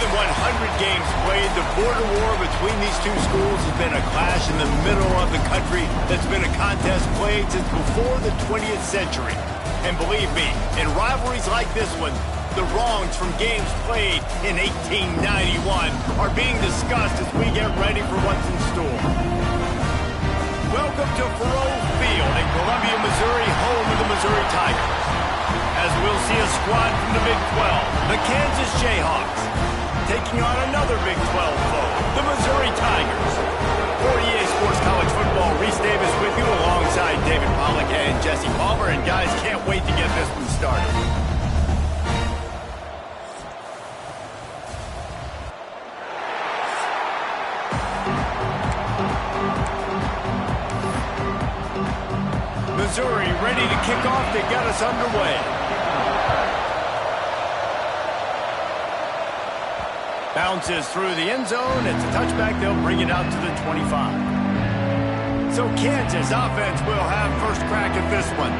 than 100 games played, the border war between these two schools has been a clash in the middle of the country that's been a contest played since before the 20th century. And believe me, in rivalries like this one, the wrongs from games played in 1891 are being discussed as we get ready for what's in store. Welcome to Faurot Field in Columbia, Missouri, home of the Missouri Tigers. As we'll see a squad from the Big 12, the Kansas Jayhawks, taking on another Big 12 foe, the Missouri Tigers. For EA Sports College Football, Reese Davis with you alongside David Pollack and Jesse Palmer. And guys, can't wait to get this one started. Missouri ready to kick off to get us underway. Bounces through the end zone. It's a touchback. They'll bring it out to the 25. So Kansas offense will have first crack at this one.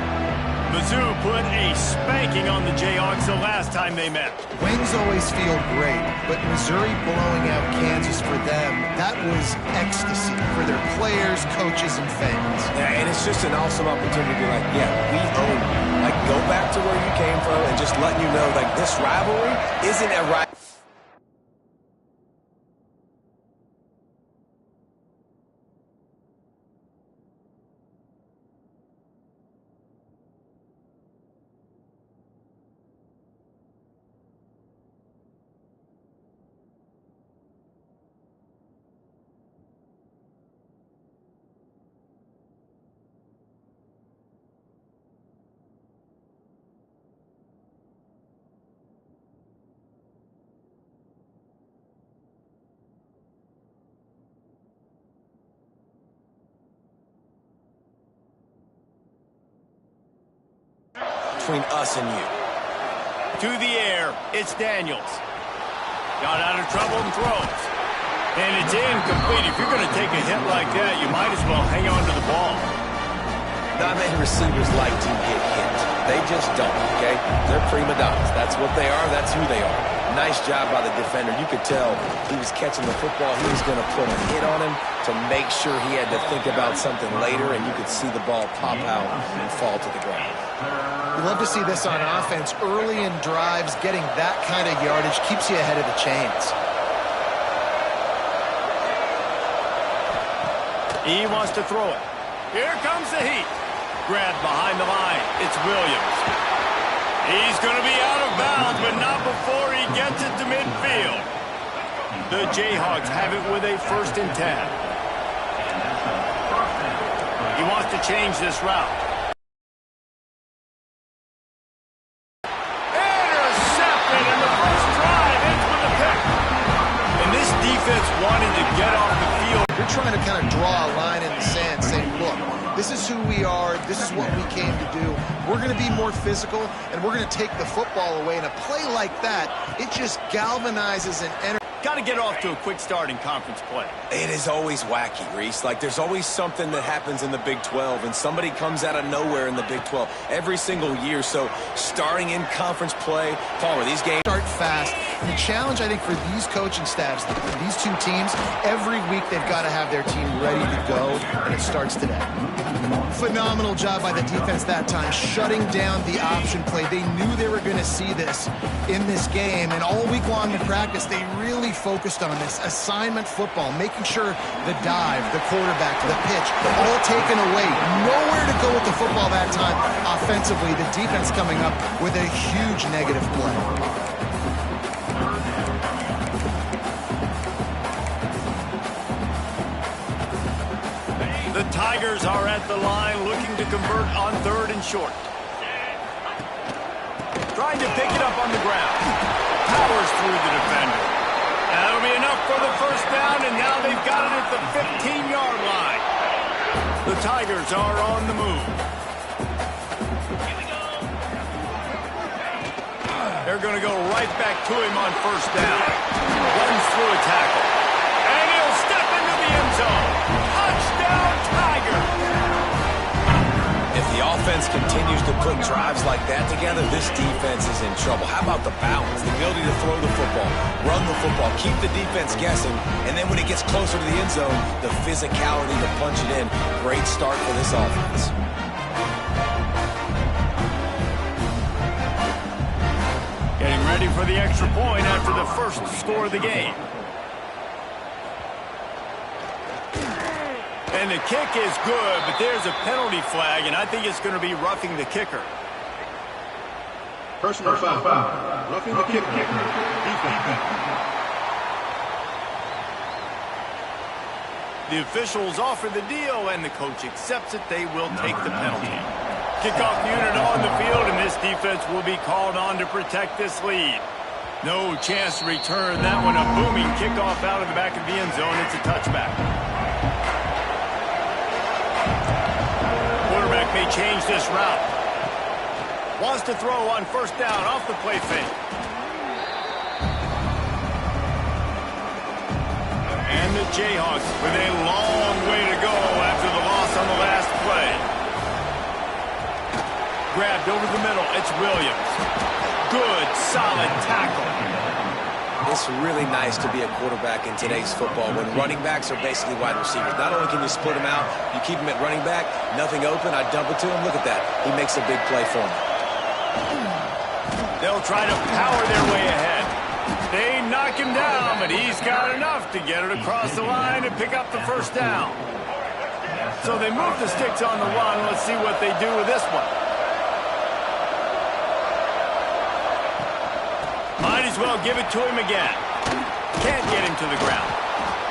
Mizzou put a spanking on the Jayhawks the last time they met. Wings always feel great, but Missouri blowing out Kansas for them, that was ecstasy for their players, coaches, and fans. Yeah, and it's just an awesome opportunity to be like, yeah, we own you. Like, go back to where you came from and just letting you know, like, this rivalry isn't a rivalry. Between us and you. To the air, it's Daniels. Got out of trouble and throws. And it's incomplete. If you're going to take a hit like that, you might as well hang on to the ball. Not many receivers like to get hit. They just don't, okay? They're prima donnas. That's what they are. That's who they are. Nice job by the defender. You could tell he was catching the football. He was going to put a hit on him to make sure he had to think about something later, and you could see the ball pop out and fall to the ground. You love to see this on offense. Early in drives, getting that kind of yardage keeps you ahead of the chains. He wants to throw it. Here comes the heat. Grabbed behind the line. It's Williams. He's going to be out of bounds, but not before he gets it to midfield. The Jayhawks have it with a 1st and 10. He wants to change this route. Intercepted in the first drive. Ends with a pick. And this defense wanted to get off the field. You're trying to kind of draw a line in the sand, saying, look, this is who we are. This is what we came to do. We're going to be more physical, and we're going to take the football away. And a play like that, it just galvanizes and energizes. Got to get off to a quick start in conference play. It is always wacky, Reese. Like, there's always something that happens in the Big 12, and somebody comes out of nowhere in the Big 12 every single year. So, starting in conference play, Palmer, these games start fast. And the challenge, I think, for these coaching staffs, these two teams, every week they've got to have their team ready to go, and it starts today. Phenomenal job by the defense that time, shutting down the option play. They knew they were going to see this in this game, and all week long in practice, they really focused on this assignment football, making sure the dive, the quarterback, the pitch, all taken away. Nowhere to go with the football that time offensively. The defense coming up with a huge negative play. The Tigers are at the line looking to convert on 3rd and short. Trying to pick it up on the ground. Powers through the defender. That'll be enough for the first down, and now they've got it at the 15-yard line. The Tigers are on the move. They're going to go right back to him on 1st down. Runs through a tackle. And he'll step into the end zone. Touchdown, Tigers! If the offense continues to put drives like that together, this defense is in trouble. How about the balance, the ability to throw the football, run the football, keep the defense guessing, and then when it gets closer to the end zone, the physicality to punch it in. Great start for this offense. Getting ready for the extra point after the first score of the game. And the kick is good, but there's a penalty flag, and I think it's going to be roughing the kicker. Personal foul. Roughing the kicker. Defense. The officials offer the deal, and the coach accepts it. They will take the penalty. Kickoff unit on the field, and this defense will be called on to protect this lead. No chance to return that one. A booming kickoff out of the back of the end zone. It's a touchback. Quarterback may change this route. Wants to throw on first down off the play fake. And the Jayhawks with a long way to go after the loss on the last play. Grabbed over the middle. It's Williams. Good, solid tackle. It's really nice to be a quarterback in today's football when running backs are basically wide receivers. Not only can you split them out, you keep them at running back, nothing open, I dump it to him. Look at that. He makes a big play for me. They'll try to power their way ahead. They knock him down, but he's got enough to get it across the line and pick up the first down. So they move the sticks on the run. Let's see what they do with this one. Might as well give it to him again. Can't get him to the ground.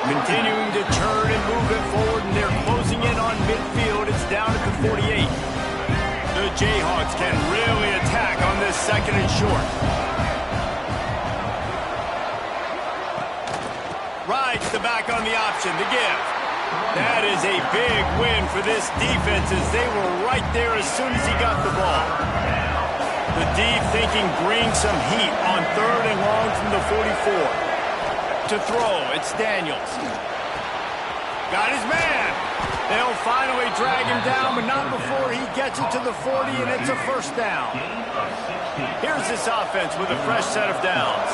Continuing to turn and move it forward, and they're closing in on midfield. It's down at the 48. The Jayhawks can really attack on this second and short. Rides the back on the option to give. That is a big win for this defense as they were right there as soon as he got the ball. The deep thinking brings some heat on third and long from the 44. To throw, it's Daniels. Got his man. They'll finally drag him down, but not before he gets it to the 40, and it's a first down. Here's this offense with a fresh set of downs.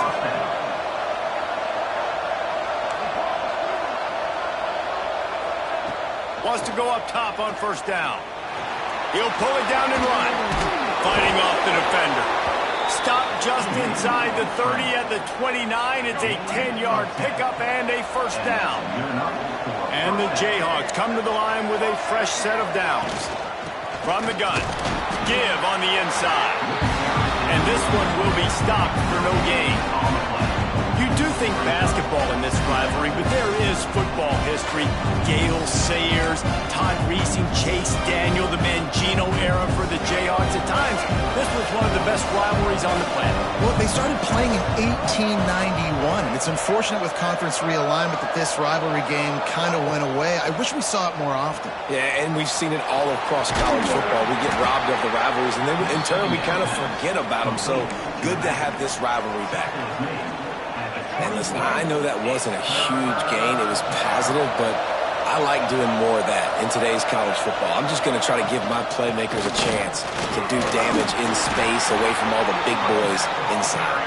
Wants to go up top on first down. He'll pull it down and run. Fighting off the defender. Stop just inside the 30 at the 29. It's a 10-yard pickup and a first down. And the Jayhawks come to the line with a fresh set of downs. From the gun. Give on the inside. And this one will be stopped for no gain. You do think basketball in this rivalry, but there is football history. Gale Sayers, Todd Reesing, Chase Daniel, the Mangino era for the Jayhawks. At times, this was one of the best rivalries on the planet. Well, they started playing in 1891, and it's unfortunate with conference realignment that this rivalry game kind of went away. I wish we saw it more often. Yeah, and we've seen it all across college football. We get robbed of the rivalries, and then in turn, we kind of forget about them. So good to have this rivalry back. And listen, I know that wasn't a huge gain. It was positive, but I like doing more of that in today's college football. I'm just going to try to give my playmakers a chance to do damage in space away from all the big boys inside.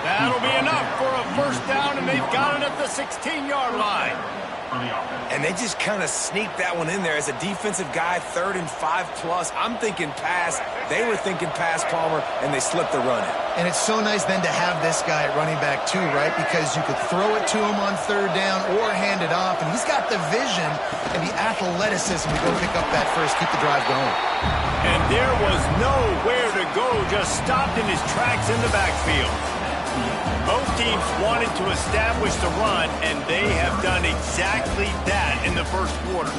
That'll be enough for a first down, and they've got it at the 16-yard line. And they just kind of sneaked that one in there as a defensive guy, 3rd and 5+. I'm thinking pass. They were thinking pass, Palmer, and they slipped the run in. And it's so nice then to have this guy at running back too, right? Because you could throw it to him on 3rd down or hand it off. And he's got the vision and the athleticism to go pick up that first, keep the drive going. And there was nowhere to go, just stopped in his tracks in the backfield. Both teams wanted to establish the run, and they have done exactly that in the first quarter.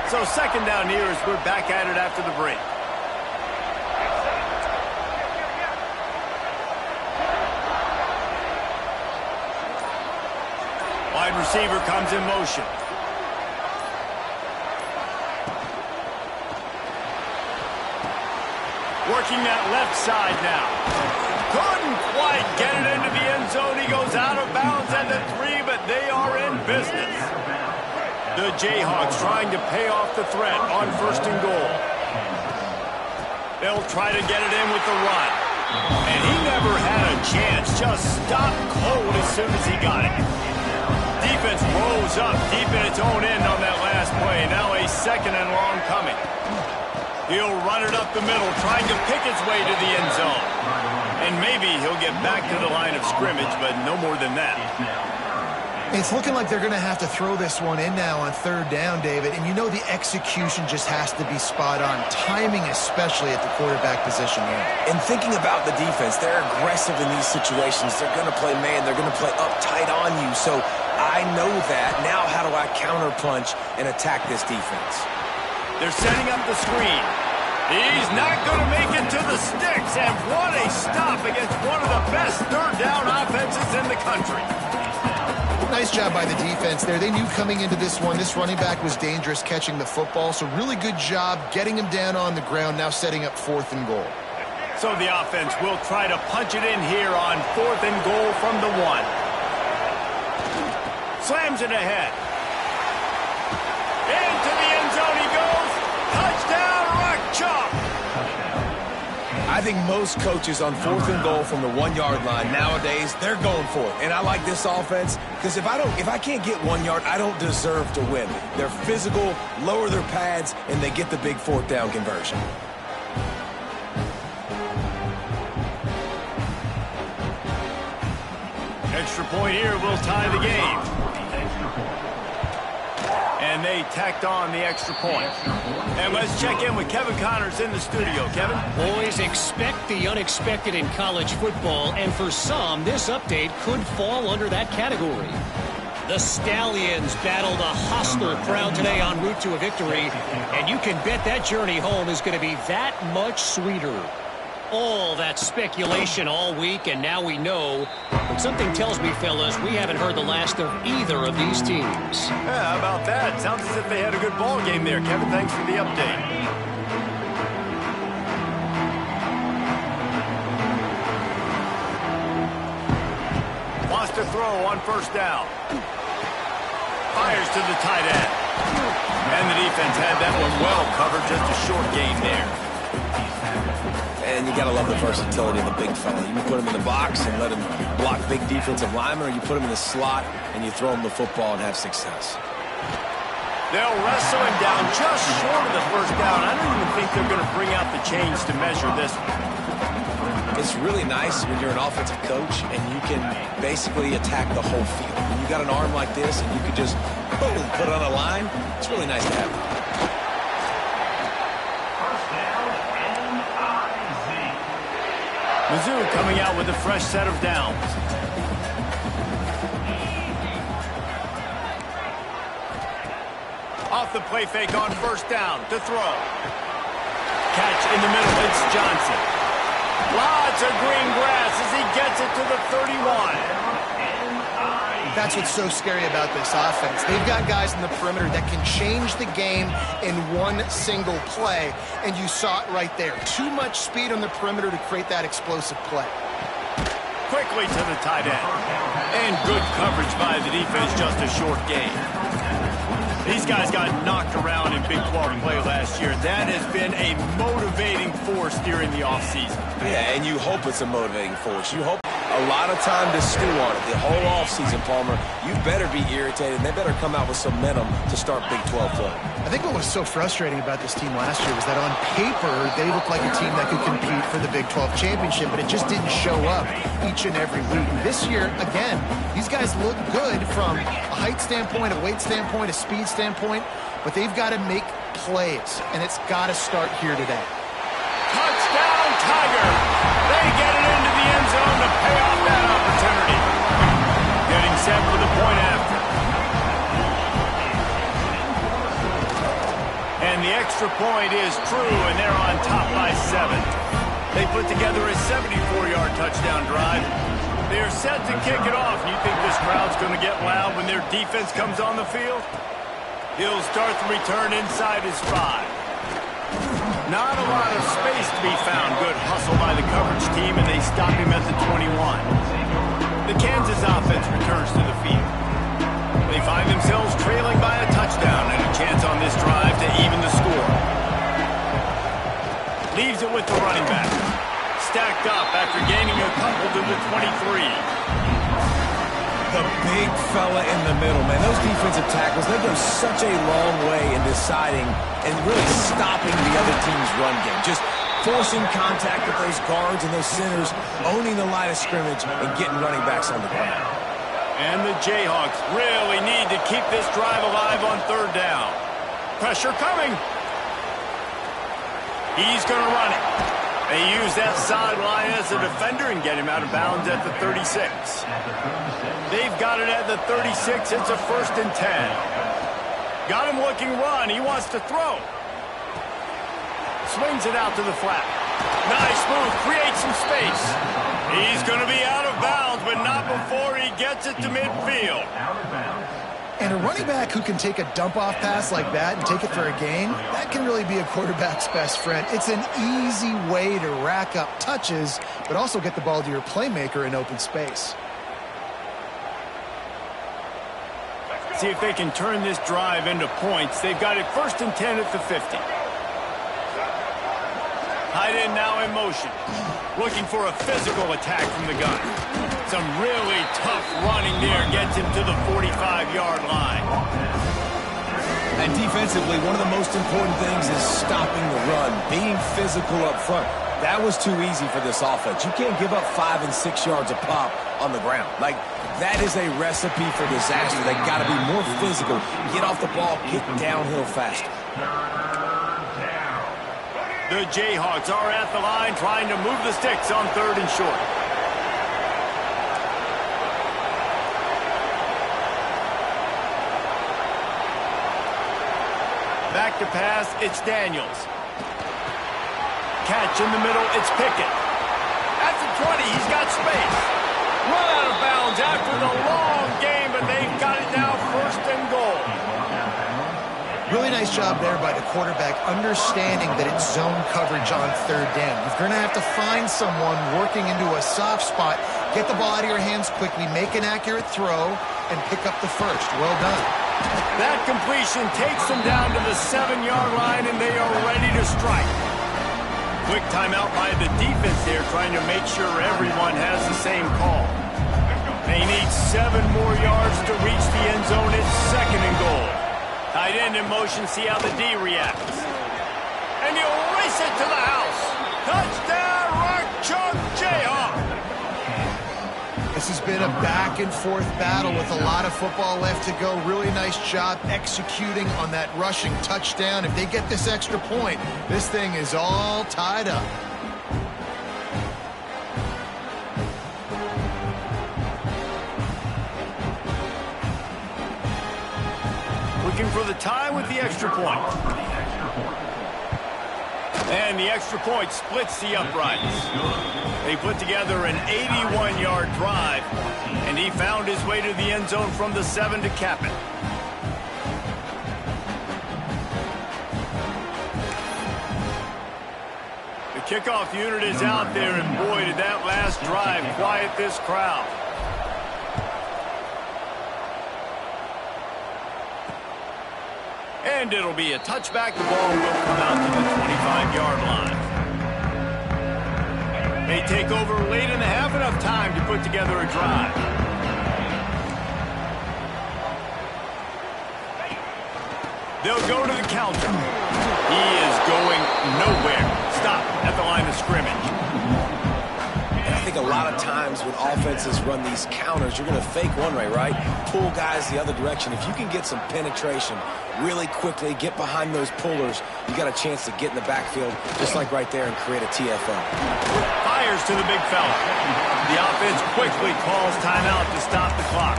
So second down here as we're back at it after the break. Wide receiver comes in motion. Working that left side now. Couldn't quite get it into the end zone. He goes out of bounds at the 3, but they are in business. The Jayhawks trying to pay off the threat on 1st and goal. They'll try to get it in with the run. And he never had a chance. Just stopped cold as soon as he got it. Defense rose up deep in its own end on that last play. Now a 2nd and long coming. He'll run it up the middle, trying to pick his way to the end zone. And maybe he'll get back to the line of scrimmage, but no more than that. It's looking like they're going to have to throw this one in now on 3rd down, David. And you know the execution just has to be spot on. Timing especially at the quarterback position here. And thinking about the defense, they're aggressive in these situations. They're going to play man. They're going to play up tight on you. So I know that. Now how do I counterpunch and attack this defense? They're setting up the screen. He's not going to make it to the sticks. And what a stop against one of the best 3rd down offenses in the country. Nice job by the defense there. They knew coming into this one, this running back was dangerous catching the football. So really good job getting him down on the ground, now setting up 4th and goal. So the offense will try to punch it in here on 4th and goal from the 1. Slams it ahead. Into the end zone he goes. Touchdown, Rock Chalk. I think most coaches on 4th and goal from the 1-yard line nowadays, they're going for it. And I like this offense because if I can't get 1 yard, I don't deserve to win. They're physical, lower their pads, and they get the big 4th down conversion. Extra point here will tie the game. And they tacked on the extra point. And let's check in with Kevin Connors in the studio. Kevin? Boys, expect the unexpected in college football, and for some, this update could fall under that category. The Stallions battled a hostile crowd today en route to a victory, and you can bet that journey home is going to be that much sweeter. All that speculation all week, and now we know. But something tells me, fellas, we haven't heard the last of either of these teams. Yeah, how about that? Sounds as if they had a good ball game there. Kevin, thanks for the update. Wants to throw on 1st down. Fires to the tight end. And the defense had that one well covered. Just a short gain there. And you got to love the versatility of the big fella. You can put him in the box and let him block big defensive linemen, or you put him in the slot and you throw him the football and have success. They'll wrestle him down just short of the 1st down. I don't even think they're going to bring out the chains to measure this one. It's really nice when you're an offensive coach and you can basically attack the whole field. When you got an arm like this and you can just, boom, put it on a line, it's really nice to have. MIZZOU coming out with a fresh set of downs. Off the play fake on 1st down to throw. Catch in the middle, it's Johnson. Lots of green grass as he gets it to the 31. That's what's so scary about this offense. They've got guys in the perimeter that can change the game in one single play, and you saw it right there. Too much speed on the perimeter to create that explosive play. Quickly to the tight end. And good coverage by the defense, just a short gain. These guys got knocked around in Big 12 play last year. That has been a motivating force during the offseason. Yeah, and you hope it's a motivating force. You hope a lot of time to stew on it. The whole offseason, Palmer, you better be irritated. They better come out with some momentum to start Big 12 play. I think what was so frustrating about this team last year was that on paper, they looked like a team that could compete for the Big 12 championship, but it just didn't show up each and every week. And this year, again, these guys look good from a height standpoint, a weight standpoint, a speed standpoint, but they've got to make plays, and it's got to start here today. Touchdown, Tiger! They get it into the end zone to pay off that opportunity. Getting set for the point after. And the extra point is true, and they're on top by 7. They put together a 74-yard touchdown drive. They are set to kick it off. You think this crowd's going to get loud when their defense comes on the field? He'll start the return inside his 5. Not a lot of space to be found. Good hustle by the coverage team, and they stop him at the 21. The Kansas offense returns to the field. They find themselves trailing by a touchdown and a chance on this drive to even the score. Leaves it with the running back. Stacked up after gaining a couple to the 23. The big fella in the middle, man. Those defensive tackles, they go such a long way in deciding and really stopping the other team's run game. Just forcing contact with those guards and those centers, owning the line of scrimmage, and getting running backs on the ground. And the Jayhawks really need to keep this drive alive on third down. Pressure coming. He's going to run it. They use that sideline as a defender and get him out of bounds at the 36. They've got it at the 36. It's a 1st and 10. Got him looking run. He wants to throw. Swings it out to the flat. Nice move. Creates some space. He's going to be out of bounds, but not before he gets it to midfield. And a running back who can take a dump-off pass like that and take it for a gain, that can really be a quarterback's best friend. It's an easy way to rack up touches, but also get the ball to your playmaker in open space. See if they can turn this drive into points. They've got it 1st and 10 at the 50. Tight end now in motion. Looking for a physical attack from the gun. Some really tough running there gets him to the 45-yard line. And defensively, one of the most important things is stopping the run, being physical up front. That was too easy for this offense. You can't give up 5 and 6 yards a pop on the ground. Like, that is a recipe for disaster. They got to be more physical, get off the ball, get downhill faster. The Jayhawks are at the line trying to move the sticks on 3rd and short. Back to pass, it's Daniels. Catch in the middle, it's Pickett. At the 20, he's got space. Run out of bounds after the long game, but they've got it now 1st and goal. Really nice job there by the quarterback, understanding that it's zone coverage on 3rd down. You're going to have to find someone working into a soft spot, get the ball out of your hands quickly, make an accurate throw, and pick up the first. Well done. That completion takes them down to the 7-yard line, and they are ready to strike. Quick timeout by the defense there, trying to make sure everyone has the same call. They need 7 more yards to reach the end zone. It's 2nd and goal. Tight end in motion, see how the D reacts. And he'll race it to the house. Touchdown, Rock Chalk Jayhawk. This has been a back-and-forth battle with a lot of football left to go. Really nice job executing on that rushing touchdown. If they get this extra point, this thing is all tied up. Looking for the tie with the extra point. And the extra point splits the uprights. They put together an 81-yard drive, and he found his way to the end zone from the 7 to cap it. The kickoff unit is out there, and boy, did that last drive quiet this crowd. And it'll be a touchback. The ball will come out to the 25-yard line. They take over late in the half, enough time to put together a drive. They'll go to the counter. He is going nowhere. Stop at the line of scrimmage. I think a lot of times when offenses run these counters, you're going to fake one way, right? Pull guys the other direction. If you can get some penetration really quickly, get behind those pullers, you got a chance to get in the backfield, just like right there, and create a TFO. Fires to the big fella. The offense quickly calls timeout to stop the clock.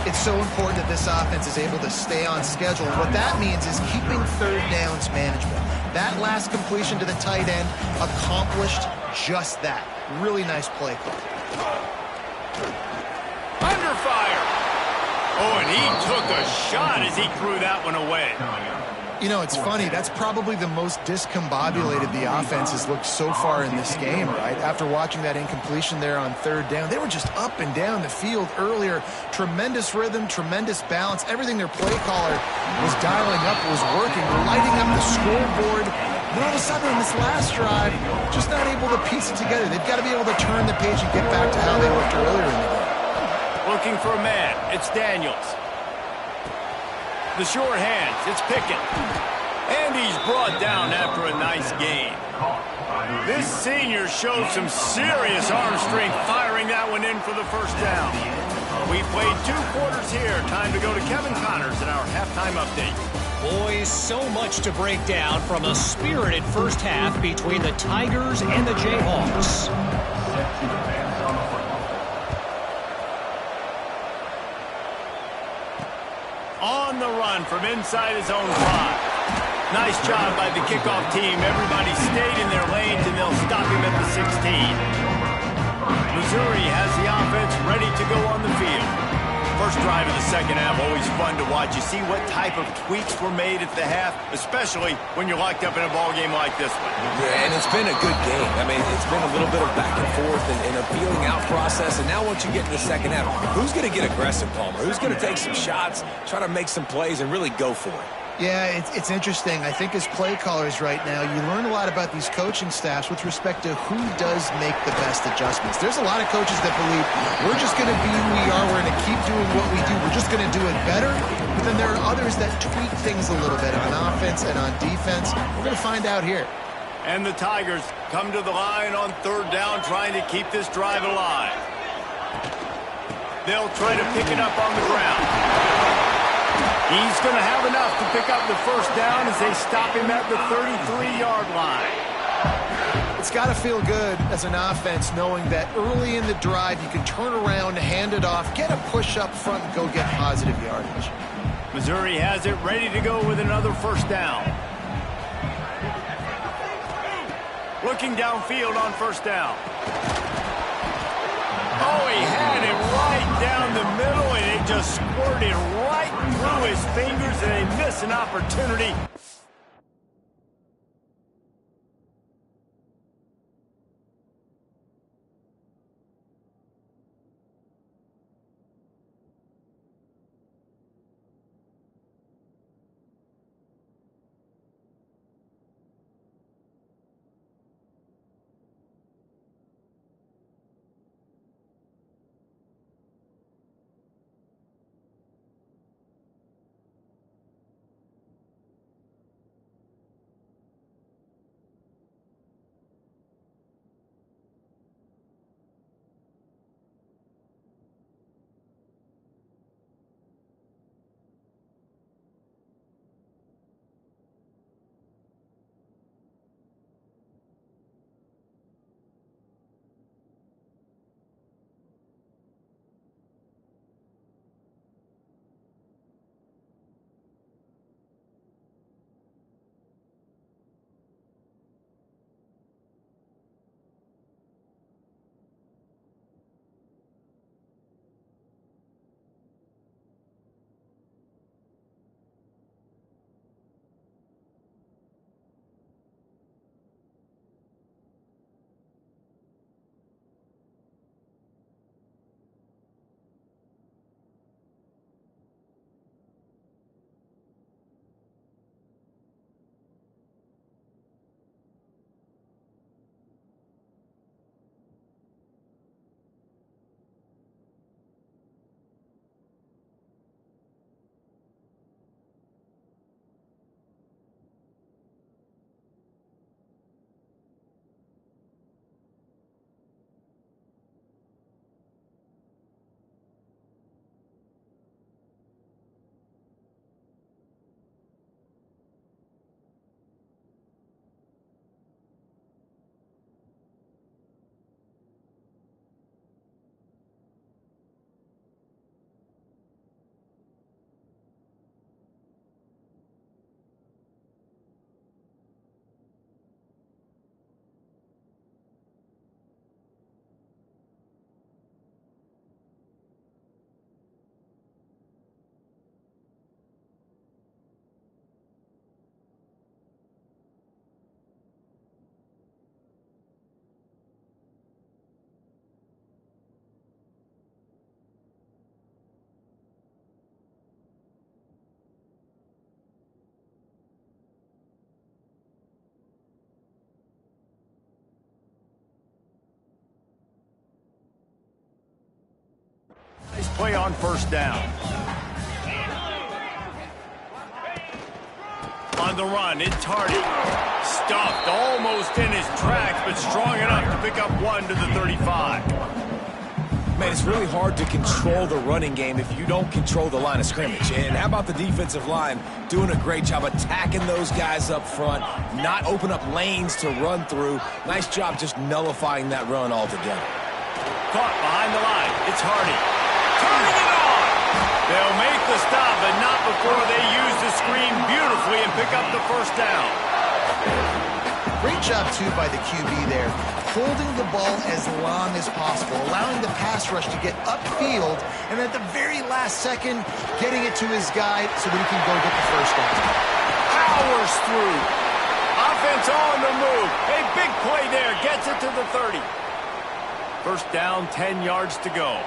It's so important that this offense is able to stay on schedule. What that means is keeping 3rd downs manageable. That last completion to the tight end accomplished just that. Really nice play call. Under fire. Oh, and he took a shot as he threw that one away. You know, it's funny. That's probably the most discombobulated the offense has looked so far in this game, right? After watching that incompletion there on third down, they were just up and down the field earlier. Tremendous rhythm, tremendous balance. Everything their play caller was dialing up was working, lighting up the scoreboard. And all of a sudden, in this last drive, just not able to piece it together. They've got to be able to turn the page and get back to how they looked earlier in the game. Looking for a man. It's Daniels. The short hands. It's Pickett. And he's brought down after a nice gain. This senior showed some serious arm strength firing that one in for the first down. We played 2 quarters here. Time to go to Kevin Connors in our halftime update. Boys, so much to break down from a spirited first half between the Tigers and the Jayhawks. On the run from inside his own 5. Nice job by the kickoff team. Everybody stayed in their lanes, and they'll stop him at the 16. Missouri has the offense ready to go on the field. First drive of the second half, always fun to watch. You see what type of tweaks were made at the half, especially when you're locked up in a ball game like this one. Yeah, and it's been a good game. I mean, it's been a little bit of back and forth and a feeling out process. And now once you get in the second half, who's going to get aggressive, Palmer? Who's going to take some shots, try to make some plays, and really go for it? Yeah, it's interesting. I think as play callers right now, you learn a lot about these coaching staffs with respect to who does make the best adjustments. There's a lot of coaches that believe we're just going to be who we are. We're going to keep doing what we do. We're just going to do it better. But then there are others that tweak things a little bit on offense and on defense. We're going to find out here. And the Tigers come to the line on third down, trying to keep this drive alive. They'll try to pick it up on the ground. He's going to have enough to pick up the first down as they stop him at the 33-yard line. It's got to feel good as an offense knowing that early in the drive you can turn around, hand it off, get a push up front, and go get positive yardage. Missouri has it ready to go with another first down. Looking downfield on first down. Oh, he had it right down the middle, and it just squirted right through his fingers, and they miss an opportunity. play on first down. On the run, it's Hardy. Stuffed almost in his tracks, but strong enough to pick up 1 to the 35. Man, it's really hard to control the running game if you don't control the line of scrimmage. And how about the defensive line doing a great job attacking those guys up front, not open up lanes to run through. Nice job just nullifying that run altogether. Caught behind the line. It's Hardy. Turning it on! They'll make the stop, but not before they use the screen beautifully and pick up the first down. Great job, too, by the QB there, holding the ball as long as possible, allowing the pass rush to get upfield, and at the very last second, getting it to his guy so that he can go get the first down. Powers through. Offense on the move. A big play there. Gets it to the 30. First down, 10 yards to go.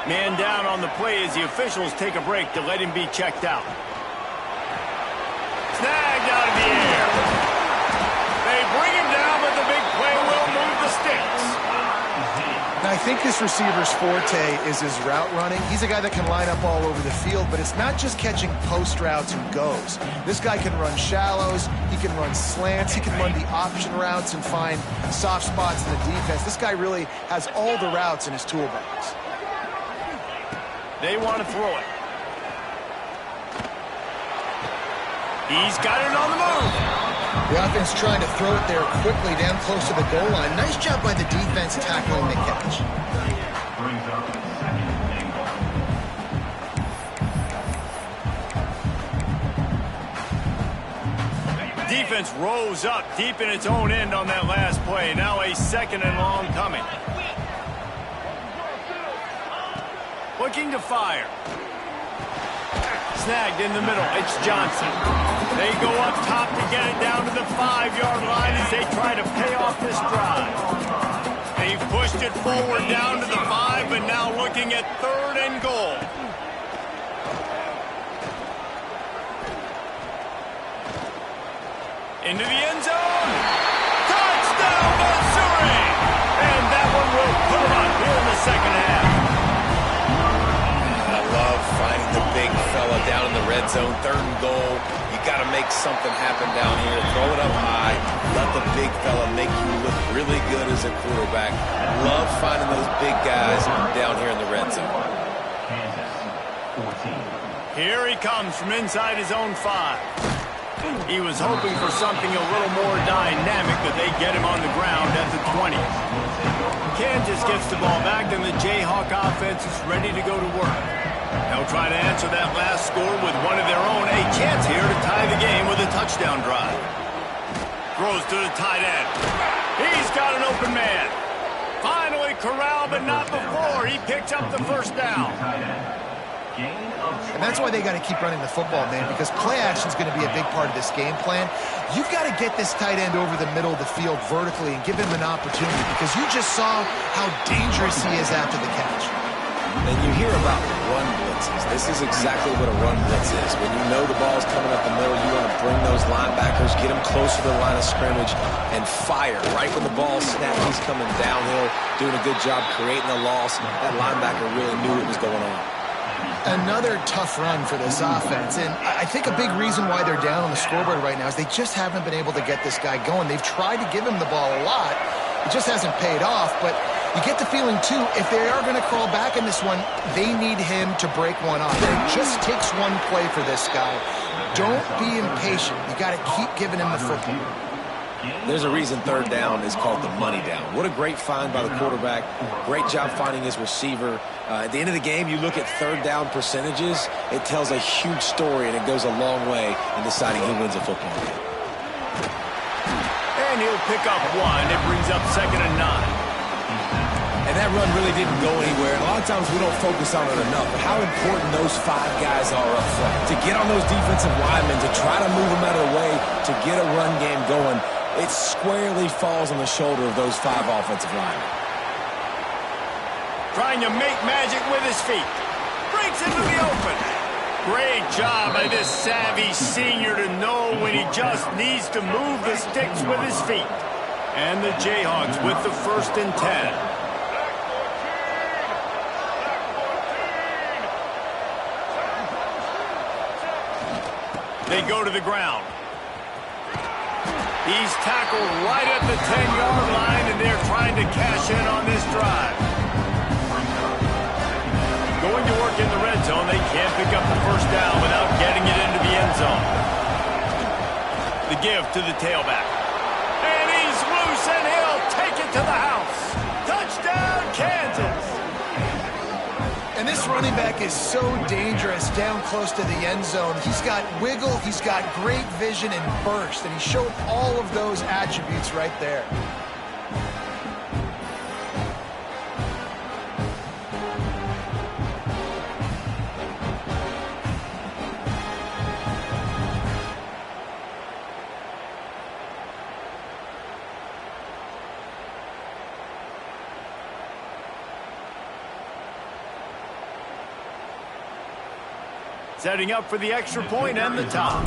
Man down on the play as the officials take a break to let him be checked out. Snagged out of the air. They bring him down, but the big play will move the sticks. Now, I think this receiver's forte is his route running. He's a guy that can line up all over the field, but it's not just catching post routes and goes. This guy can run shallows, he can run slants, he can run the option routes and find soft spots in the defense. This guy really has all the routes in his toolbox. They want to throw it. He's got it on the move. The offense trying to throw it there quickly down close to the goal line. Nice job by the defense tackling the catch. Defense rose up deep in its own end on that last play. Now a 2nd and long coming. Looking to fire. Snagged in the middle. It's Johnson. They go up top to get it down to the 5-yard line as they try to pay off this drive. They've pushed it forward down to the 5, but now looking at 3rd and goal. Into the end zone. Touchdown, Missouri! And that one will put them up here in the second half. I love finding the big fella down in the red zone, 3rd and goal. You got to make something happen down here. Throw it up high. Let the big fella make you look really good as a quarterback. Love finding those big guys down here in the red zone. Here he comes from inside his own 5. He was hoping for something a little more dynamic, but they get him on the ground at the 20. Kansas gets the ball back, and the Jayhawk offense is ready to go to work. They'll try to answer that last score with one of their own. A chance here to tie the game with a touchdown drive. Throws to the tight end. He's got an open man. Finally corralled, but not before. He picks up the first down. And that's why they got to keep running the football, man, because play action is going to be a big part of this game plan. You've got to get this tight end over the middle of the field vertically and give him an opportunity, because you just saw how dangerous he is after the catch. And you hear about run blitzes. This is exactly what a run blitz is. When you know the ball's coming up the middle, you want to bring those linebackers, get them closer to the line of scrimmage, and fire. Right when the ball snapped, he's coming downhill, doing a good job creating a loss. That linebacker really knew what was going on. Another tough run for this offense, and I think a big reason why they're down on the scoreboard right now is they just haven't been able to get this guy going. They've tried to give him the ball a lot. It just hasn't paid off, but you get the feeling, too, if they are going to crawl back in this one, they need him to break one off. It just takes one play for this guy. Don't be impatient. You got to keep giving him the football. There's a reason 3rd down is called the money down. What a great find by the quarterback. Great job finding his receiver. At the end of the game, you look at 3rd down percentages. It tells a huge story, and it goes a long way in deciding who wins a football game. And he'll pick up 1. It brings up 2nd and 9. And that run really didn't go anywhere. And a lot of times we don't focus on it enough. But how important those 5 guys are up front. To get on those defensive linemen, to try to move them out of the way, to get a run game going, it squarely falls on the shoulder of those 5 offensive linemen. Trying to make magic with his feet. Breaks into the open. Great job by this savvy senior to know when he just needs to move the sticks with his feet. And the Jayhawks with the 1st and 10. They go to the ground. He's tackled right at the 10-yard line, and they're trying to cash in on this drive. Going to work in the red zone. They can't pick up the first down without getting it into the end zone. The give to the tailback. And he's loose, and he'll take it to the house. Touchdown, Kansas. And this running back is so dangerous down close to the end zone. He's got wiggle, he's got great vision and burst, and he showed all of those attributes right there. Setting up for the extra point and the top.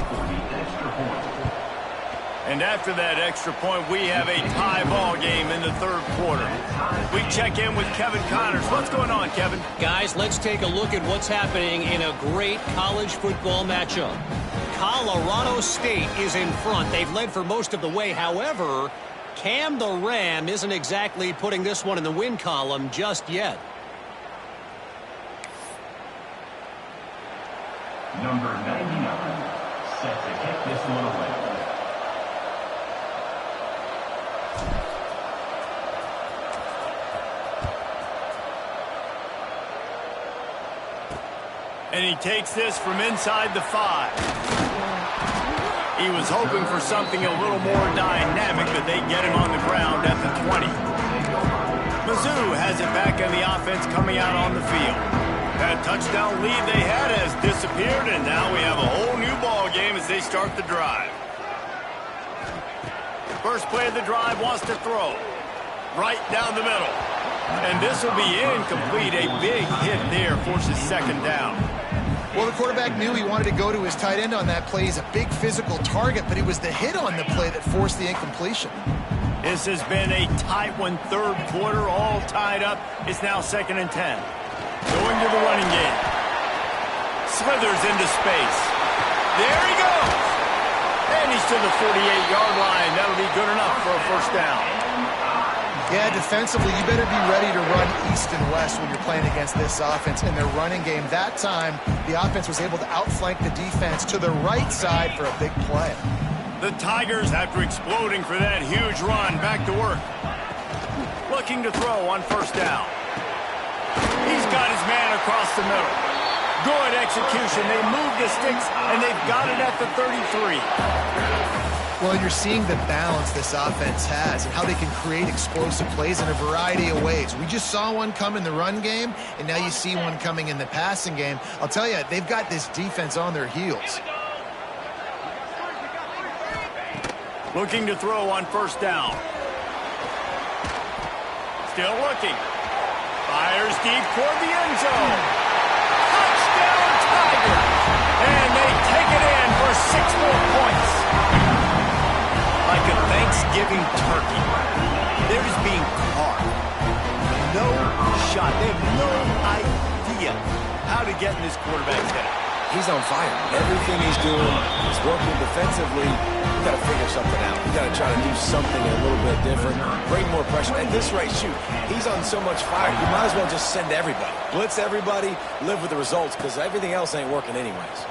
And after that extra point, we have a tie ball game in the third quarter. We check in with Kevin Connors. What's going on, Kevin? Guys, let's take a look at what's happening in a great college football matchup. Colorado State is in front. They've led for most of the way. However, Cam the Ram isn't exactly putting this one in the win column just yet. Number 99, set to kick this one away. And he takes this from inside the 5. He was hoping for something a little more dynamic, but they get him on the ground at the 20. MIZZOU has it back in the offense coming out on the field. That touchdown lead they had has disappeared, and now we have a whole new ball game as they start the drive. First play of the drive wants to throw. Right down the middle. And this will be incomplete. A big hit there forces second down. Well, the quarterback knew he wanted to go to his tight end on that play. He's a big physical target, but it was the hit on the play that forced the incompletion. This has been a tight one, third quarter, all tied up. It's now 2nd and 10. Going to the running game. Slithers into space. There he goes. And he's to the 48-yard line. That'll be good enough for a first down. Yeah, defensively, you better be ready to run east and west when you're playing against this offense. In their running game, that time, the offense was able to outflank the defense to the right side for a big play. The Tigers, after exploding for that huge run, back to work. Looking to throw on first down. He's got his man across the middle. Good execution. They move the sticks, and they've got it at the 33. Well, you're seeing the balance this offense has and how they can create explosive plays in a variety of ways. We just saw one come in the run game, and now you see one coming in the passing game. I'll tell you, they've got this defense on their heels. Looking to throw on first down. Still looking. Fires deep toward the end zone. Touchdown, Tigers! And they take it in for 6 more points. Like a Thanksgiving turkey. They're just being carved. No shot. They have no idea how to get in this quarterback's head. He's on fire. Everything he's doing is working defensively. You got to figure something out. You got to try to do something a little bit different. Bring more pressure. At this rate, shoot, he's on so much fire. You might as well just send everybody. Blitz everybody. Live with the results because everything else ain't working anyways.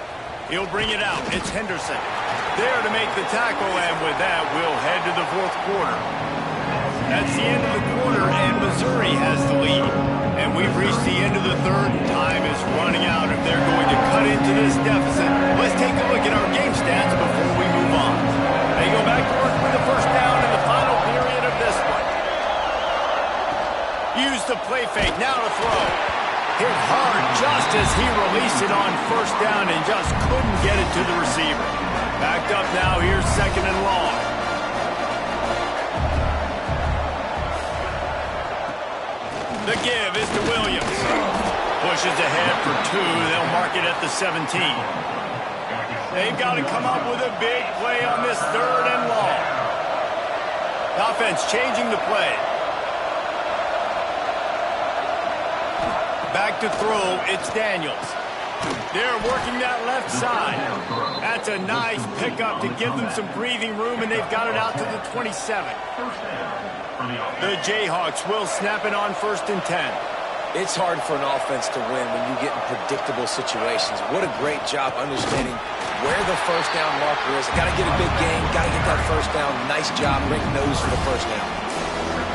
He'll bring it out. It's Henderson. There to make the tackle, and with that, we'll head to the fourth quarter. That's the end of the quarter, and Missouri has the lead. And we've reached the end of the third, and time is running out. If they're going to cut into this deficit, let's take a look at our game stats before we move on. They go back to work with the first down in the final period of this one. Use the play fake, now to throw. Hit hard just as he released it on first down and just couldn't get it to the receiver. Backed up now, here's 2nd and long. The give is to Williams. Pushes ahead for 2. They'll mark it at the 17. They've got to come up with a big play on this 3rd and long. The offense changing the play. Back to throw, it's Daniels. They're working that left side. That's a nice pickup to give them some breathing room, and they've got it out to the 27. The Jayhawks will snap it on 1st and 10. It's hard for an offense to win when you get in predictable situations. What a great job understanding where the first down marker is. Got to get a big game, got to get that first down. Nice job, Rick knows for the first down.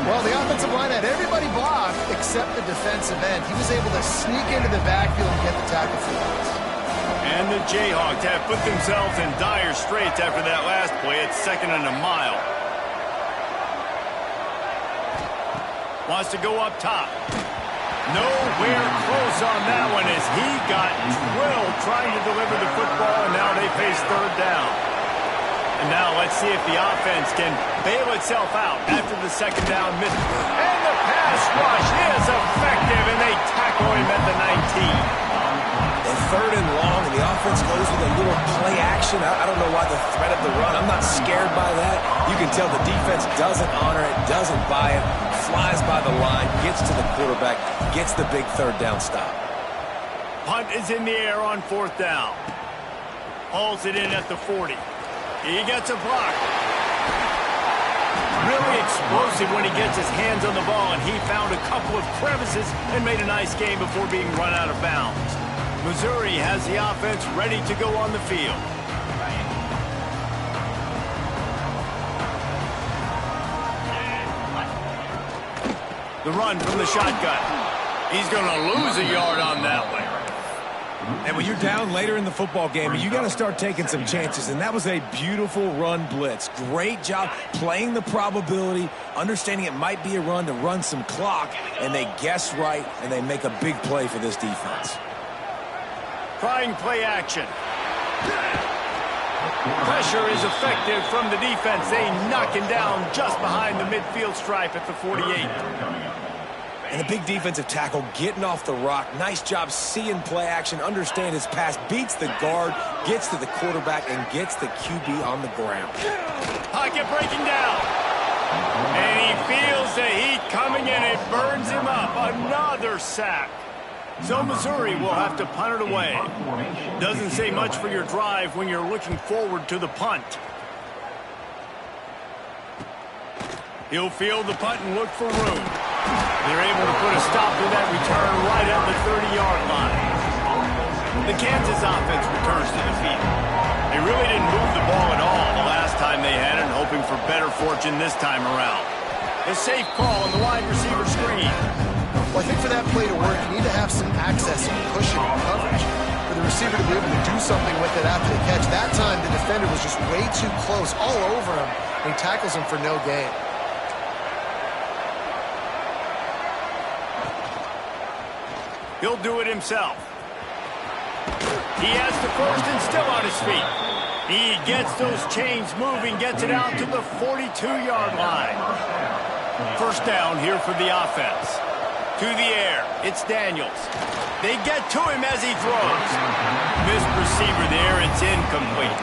Well, the offensive line had everybody blocked except the defensive end. He was able to sneak into the backfield and get the tackle for loss. And the Jayhawks have put themselves in dire straits after that last play. It's 2nd and a mile. Wants to go up top. Nowhere close on that one as he got drilled trying to deliver the football, and now they face 3rd down. And now let's see if the offense can bail itself out after the 2nd down miss. And the pass rush is effective, and they tackle him at the 19. And 3rd and long, and the offense goes with a little play action. I don't know why the threat of the run. I'm not scared by that. You can tell the defense doesn't honor it, doesn't buy it, flies by the line, gets to the quarterback, gets the big 3rd down stop. Punt is in the air on 4th down. Hauls it in at the 40. He gets a block. Really explosive when he gets his hands on the ball, and he found a couple of crevices and made a nice game before being run out of bounds. Missouri has the offense ready to go on the field. The run from the shotgun. He's going to lose a yard on that one. And when you're down later in the football game, you got to start taking some chances. And that was a beautiful run blitz. Great job playing the probability, understanding it might be a run to run some clock, and they guess right, and they make a big play for this defense. Trying play action. Pressure is effective from the defense. They knock him down just behind the midfield stripe at the 48. And the big defensive tackle getting off the rock. Nice job seeing play action, understand his pass, beats the guard, gets to the quarterback, and gets the QB on the ground. Pocket breaking down. And he feels the heat coming in. It burns him up. Another sack. So Missouri will have to punt it away. Doesn't say much for your drive when you're looking forward to the punt. He'll field the punt and look for room. They're able to put a stop to that return right at the 30-yard line. The Kansas offense returns to the field. They really didn't move the ball at all the last time they had it, hoping for better fortune this time around. A safe call on the wide receiver screen. Well, I think for that play to work, you need to have some access and cushion and coverage for the receiver to be able to do something with it after the catch. That time, the defender was just way too close, all over him, and he tackles him for no gain. He'll do it himself. He has the first and still on his feet. He gets those chains moving, gets it out to the 42-yard line. First down here for the offense. To the air, it's Daniels. They get to him as he throws. Missed receiver there, it's incomplete.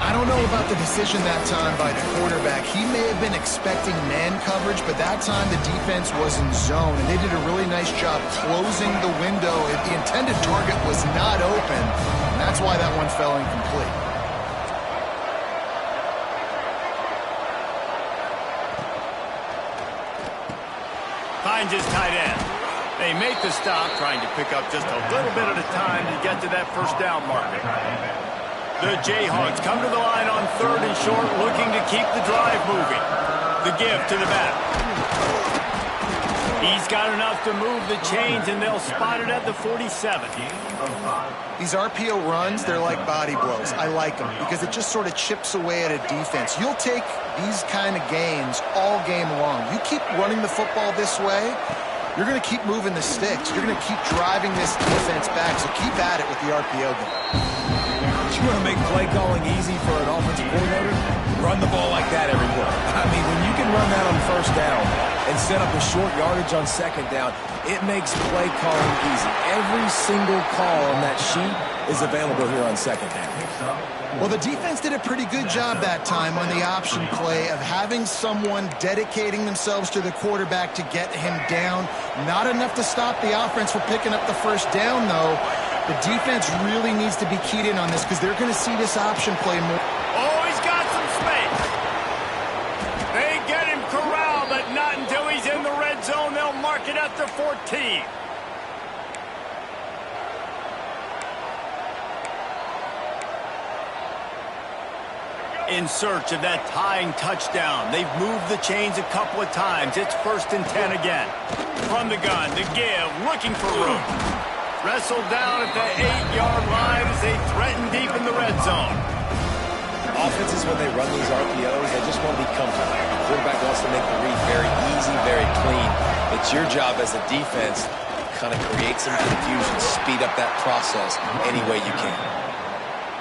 I don't know about the decision that time by the quarterback. He may have been expecting man coverage, but that time the defense was in zone, and they did a really nice job closing the window. The intended target was not open, and that's why that one fell incomplete. Finds his tight end. They make the stop, trying to pick up just a little bit at a time to get to that first down marker. The Jayhawks come to the line on 3rd and short, looking to keep the drive moving. The give to the back. He's got enough to move the chains, and they'll spot it at the 47. These RPO runs, they're like body blows. I like them because it just sort of chips away at a defense. You'll take these kind of gains all game long. You keep running the football this way, you're going to keep moving the sticks. You're going to keep driving this defense back, so keep at it with the RPO game. You want to make play calling easy for an offensive coordinator? Run the ball like that every play. I mean, when you can run that on first down and set up a short yardage on second down, it makes play calling easy. Every single call on that sheet is available here on second down. Well, the defense did a pretty good job that time on the option play of having someone dedicating themselves to the quarterback to get him down. Not enough to stop the offense from picking up the first down, though. The defense really needs to be keyed in on this because they're going to see this option play more. Oh, he's got some space. They get him corralled, but not until he's in the red zone. They'll mark it at the 14. In search of that tying touchdown. They've moved the chains a couple of times. It's 1st and 10 again. From the gun, to give, looking for room. Wrestled down at the 8-yard line as they threaten deep in the red zone. Offenses, when they run these RPOs, they just want to be comfortable. The quarterback wants to make the read very easy, very clean. It's your job as a defense to kind of create some confusion, speed up that process any way you can.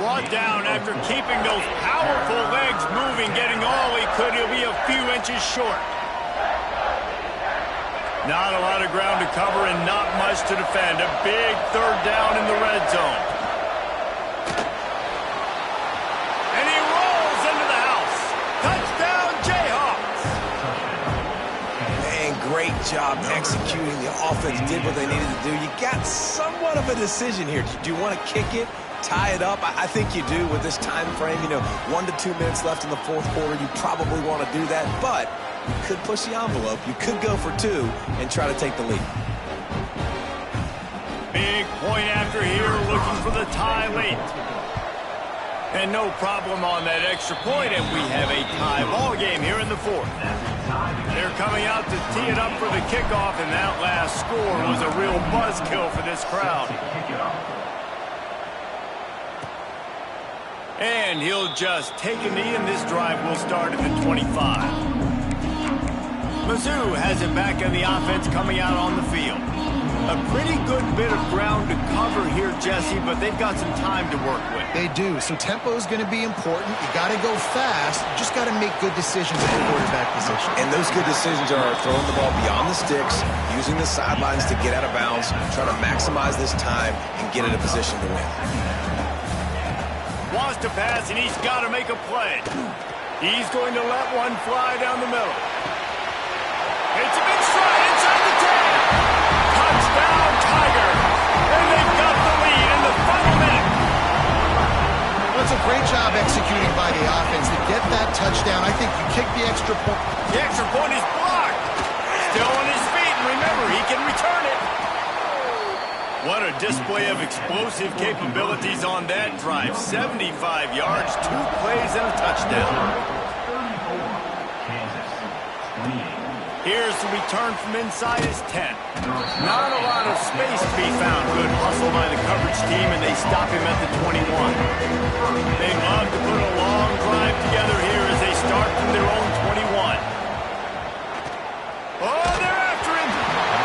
Brought down after keeping those powerful legs moving, getting all he could. He'll be a few inches short. Not a lot of ground to cover and not much to defend. A big 3rd down in the red zone. And he rolls into the house. Touchdown, Jayhawks. Man, great job executing. The offense did what they needed to do. You got somewhat of a decision here. Do you want to kick it? Tie it up? I think you do with this time frame. 1 to 2 minutes left in the 4th quarter. You probably want to do that, but you could push the envelope. You could go for 2 and try to take the lead. Big point after here, looking for the tie late. And no problem on that extra point, and we have a tie ball game here in the 4th. They're coming out to tee it up for the kickoff, and that last score was a real buzzkill for this crowd. And he'll just take a knee, and this drive will start at the 25. MIZZOU has it back in the offense coming out on the field. A pretty good bit of ground to cover here, Jesse, but they've got some time to work with. They do, so tempo is going to be important. You got to go fast. You just got to make good decisions at the quarterback position. And those good decisions are throwing the ball beyond the sticks, using the sidelines to get out of bounds, trying to maximize this time and get in a position to win. Wants to pass, and he's got to make a play. He's going to let one fly down the middle. It's a big stride inside the 10. Touchdown, Tigers. And they've got the lead in the final minute. Well, it's a great job executing by the offense to get that touchdown. I think you kick the extra point. The extra point is blocked. Still on his feet, and remember, he can return it. What a display of explosive capabilities on that drive. 75 yards, 2 plays, and a touchdown. Here's the return from inside his 10. Not a lot of space to be found. Good hustle by the coverage team, and they stop him at the 21. They love to put a long drive together here as they start from their own 21. Oh, they're after him.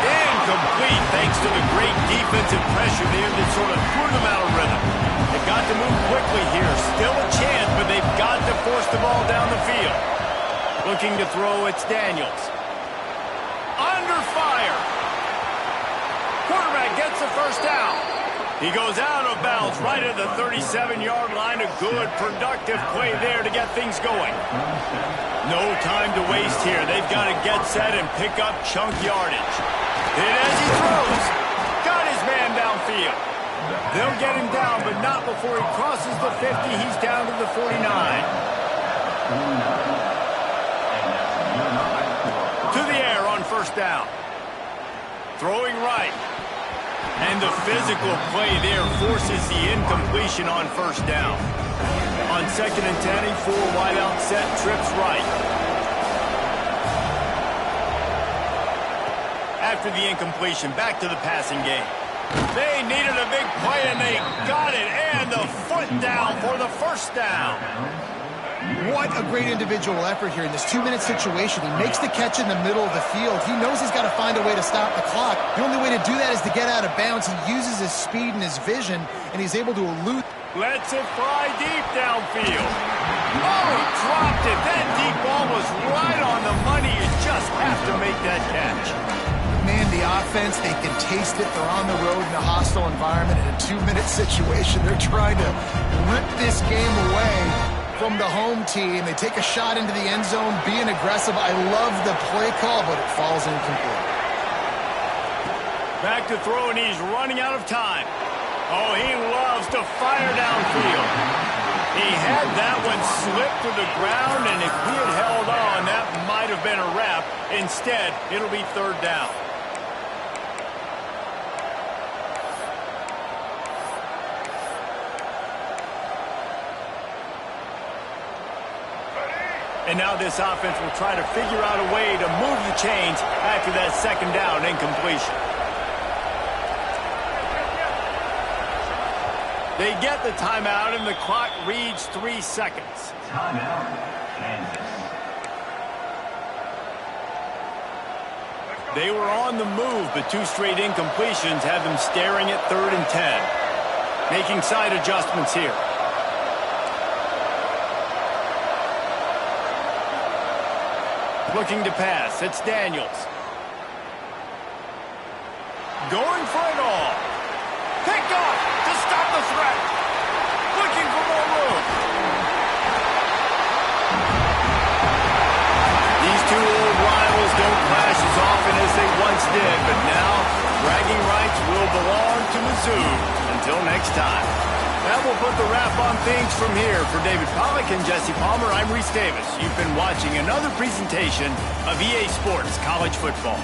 Incomplete, thanks to the great defensive pressure there that sort of threw them out of rhythm. They've got to move quickly here. Still a chance, but they've got to force the ball down the field. Looking to throw, it's Daniels. Under fire. Quarterback gets the 1st down. He goes out of bounds right at the 37-yard line. A good, productive play there to get things going. No time to waste here. They've got to get set and pick up chunk yardage. And as he throws, got his man downfield. They'll get him down, but not before he crosses the 50. He's down to the 49. To the air on 1st down. Throwing right. And the physical play there forces the incompletion on 1st down. On 2nd and 10, a 4 wide out set, trips right. After the incompletion, back to the passing game. They needed a big play, and they got it. And the foot down for the 1st down. What a great individual effort here in this 2-minute situation. He makes the catch in the middle of the field. He knows he's got to find a way to stop the clock. The only way to do that is to get out of bounds. He uses his speed and his vision, and he's able to elude. Lets it fly deep downfield. Oh, he dropped it. That deep ball was right on the money. You just have to make that catch. Man, the offense, they can taste it. They're on the road in a hostile environment in a 2-minute situation. They're trying to rip this game away from the home team. They take a shot into the end zone, being aggressive. I love the play call, but it falls incomplete. Back to throw, and he's running out of time. Oh, he loves to fire downfield. He had that one slip to the ground, and if he had held on, that might have been a wrap. Instead, it'll be third down. And now this offense will try to figure out a way to move the chains after that second down incompletion. They get the timeout, and the clock reads 3 seconds. Timeout, Kansas. They were on the move, but 2 straight incompletions have them staring at 3rd and 10. Making side adjustments here. Looking to pass. It's Daniels. Going for it all. Picked off to stop the threat. Looking for more room. These two old rivals don't clash as often as they once did, but now bragging rights will belong to MIZZOU. Until next time. That will put the wrap on things from here. For David Pollack and Jesse Palmer, I'm Reese Davis. You've been watching another presentation of EA Sports College Football.